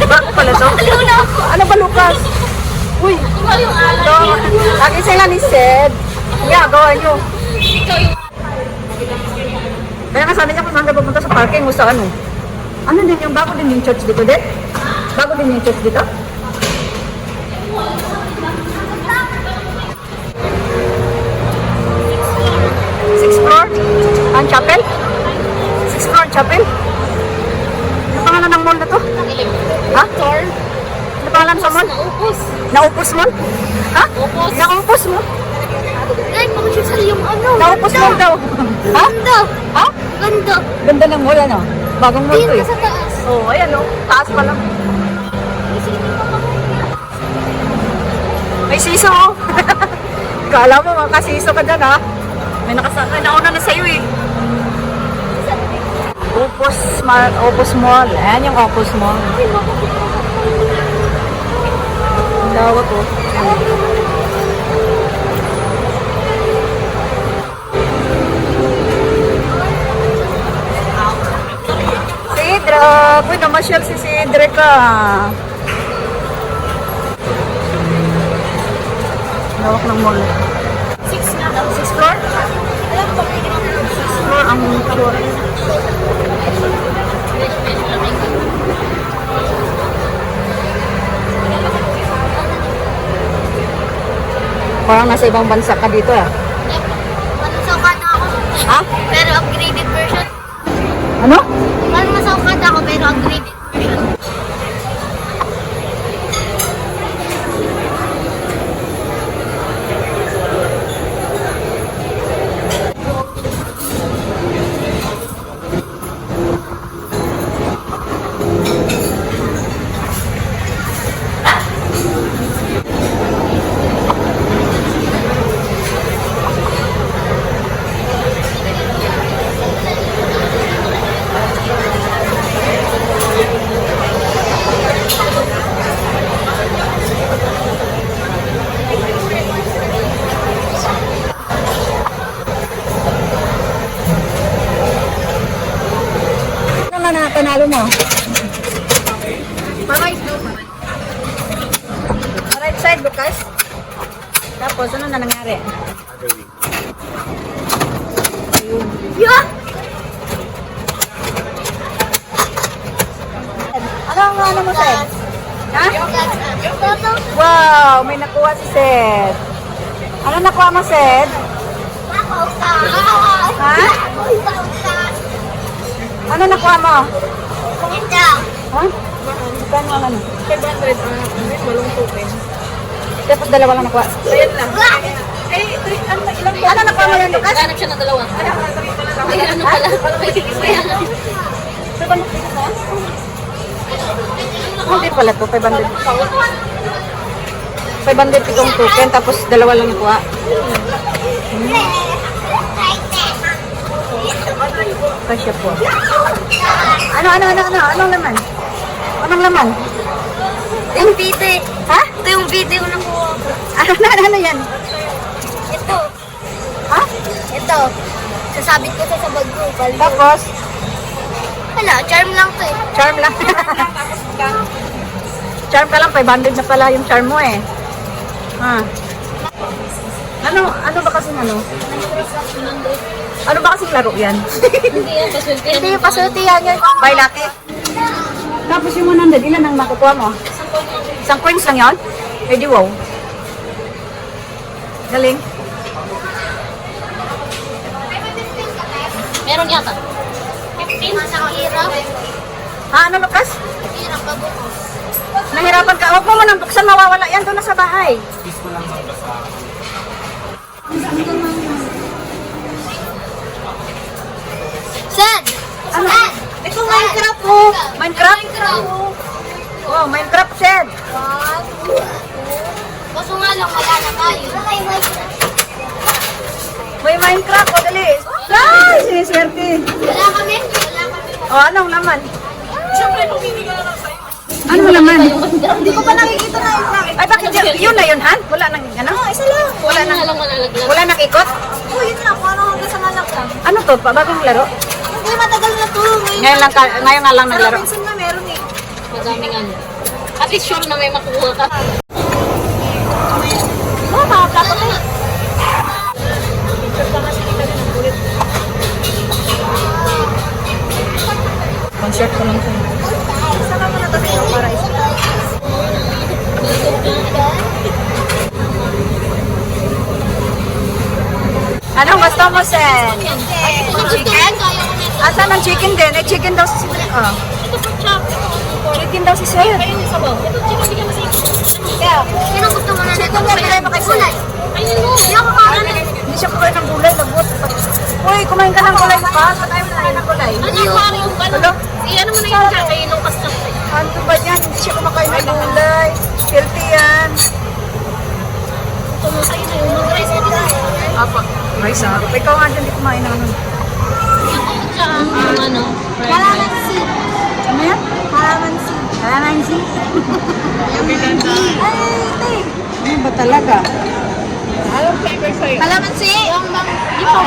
Bakit pala to? Ano ba, Lucas? Uy, ito. Lagi sila ni Sed. Yeah, gawa nyo. Kaya nga sabi niya kung saan ka pupunta sa parking o sa ano. Ano din yung bago din yung church dito din? Bago din yung church dito? Sixth floor? Ang chapel? Sixth floor ang chapel? Ano pangalan ng mall na to? Ha? Ano pangalan sa mall? Naupos. Naupos mall? Ha? Upos. Naupos mo? Ay, makasya yung ano. Naupos mall daw. Ha? Ganda. Ha? Ganda. Ganda ng mall ano? Bagong mall to Tingin eh. ka sa taas. Oo, oh, ayan o. Taas pa lang. May siso oh. Kala mo makasiso ka dyan ha? May nakasakay. Nauna na sa'yo eh. Opus Mall. Ayan yung Opus Mall. Ang lawak oh. Si Idra. Uy, namasyal si Idra ka. Lawak ng mall. Six na daw. Sixth floor? Sixth floor ang floor. Parang nasa ibang bansa ka dito ah. Ano sa Okada ako? Ha? Pero upgraded version. Ano? Ano nasa Okada ako pero upgraded version. Ano na natanalo mo? Right side, Lucas. Tapos, ano na nangyari? Yeah! Ano ang ano mo, Seth? Ha? Toto. Wow, may nakuha si Seth. Ano nakuha mo, Seth? Ha? Ano nakuha mo? Ito. Ha? Kano ang ano? 500 walong token. Tapos dalawa lang nakuha. Ayan lang. Eh, ano ba ilang Ano nakuha mo yan, Lucas? Hanap siya ng dalawa. Ay, ano pala? Kaya nga. Hindi pala to, 500. 500 pikong token, tapos dalawa lang nakuha. Kasya po. Anong laman? Anong laman? Yung video. Ha? Ito yung video na ko. Ano yan? Ito. Ha? Ito. Sasabit ko sa bag ko. Tapos, Wala, charm lang to eh. charm lang. Charm ka lang, 500 na pala yung charm mo eh. Ha? Ano ba kasing ano? Ano ba kasing laro yan? Hindi yan, pasulti yan. Hindi yung pasulti yan yun. Buy laki. Tapos yung 100, ilan ang makukuha mo? Isang coins lang yun? Eh di wow. Galing. Meron yata. 15? Ang hirap. Ha, ano Lucas? Hirap ka bukas. Nahirapan ka. Huwag mo man ang buksan, mawawala yan doon na sa bahay. Sed! Ano? Sed! Ito Minecraft mo. Minecraft? Oh, Minecraft shed. Kaso nga lang, wala na tayo. May Minecraft, o dali. Ay, siniswerte. Wala kami. Wala kami. O, anong laman? Siyempre, pumili ka na lang sa'yo. Ano laman? Hindi ko pa nakikita na yung nakikita. Ay, bakit yun na yun, Han? Wala nang, ano? Isa lang. Wala nang, lang malalaglag. wala nang ikot? Oh, yun lang. Kung ano hanggang sa malak lang. Ano to? Bagong laro? Hindi, matagal na to. Ngayon nga lang naglaro. Robinson kami. meron eh. Madaming ano. At least sure na may makukuha ka. Oh, mga plato ko. Picture ka kasi kita rin ng ulit. Concert ko lang ito. Saka mo na to sa'yo para isa. Anong gusto mo, Sen? Chicken? Asan ang chicken din? Eh, chicken daw si Sen. Oh. Ito po, chop. Chicken daw si Sen. Ayun yung sabaw. Ito, chicken, bigyan mo sa ito. Yeah. Yan ang gusto mo na nito. Kaya mo kay Sen. Ayun mo. Hindi ako kakain na. Hindi siya kumain ng gulay, labot. Uy, kumain ka ng gulay mo pa? Patay mo na kain ng gulay. Ano yung pare yung ano? Ano? Ano mo na yung kakain nung kasama. Ano ba yan? Hindi siya kumakain ng gulay. Healthy yan. Ito mo sa'yo na yung mag-rice ka dito. Apa. Rice ah. Ikaw nga dyan, di kumain ng ano. Tsaka ang ano. Kalamansi. Ano yan? Kalamansi. Kalamansi. Ay, ate. Ano ba talaga? Anong flavor sa'yo? Kalamansi. Yung bang, di pa.